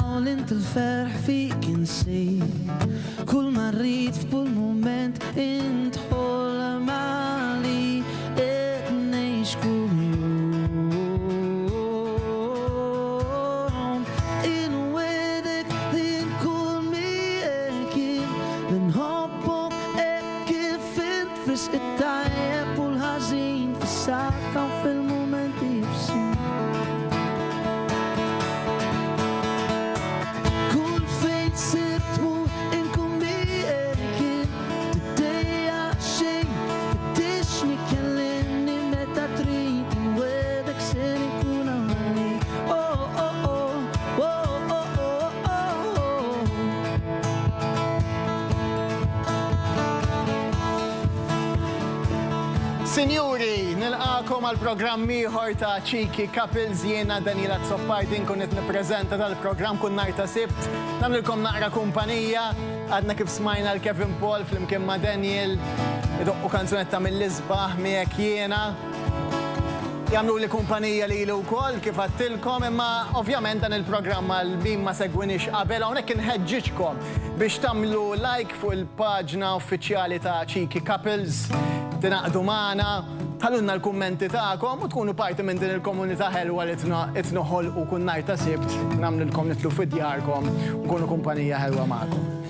dawl int il-ferħ fik insib. Kull ma rrid f'kull mument intħol mali qed ngħix kull jum. Inwedek li nkun miegħek jien li nħobbok hekk kif int fis it-tajjeb u l-ħażin fis-sakka u fil-mumenti bsin. Sinjuri, nilqakom għal programm ieħor ta' Cheeky Couples. Jiena Daniela Zoppardin kun qed nippreżenta tal-programm kun nhar ta' Sibt. Nagħmlilkom naqra kumpanija, għadna kif smajna l-Kevin Paul flimkien ma' Daniel idoqqu kanzunetta mill-isbaħ miegħek jiena. Jagħmlu li kumpanija lilu wkoll kif għattilkom, imma ovvjament dan il-programm għal min ma segwinix qabel hawnhekk inħeġġiġkom biex tagħmlu like fuq il-paġna uffiċjali ta' Cheeky Couples. Tinaqdu magħna, ħallulna l-kummenti tagħkom u tkunu parti minn din il-komunità ħelwa li tnoħolqu kun nhar ta' Sibt, nagħmlilkom nitlu fid-djarkom u nkunu kumpanija ħelwa magħkom.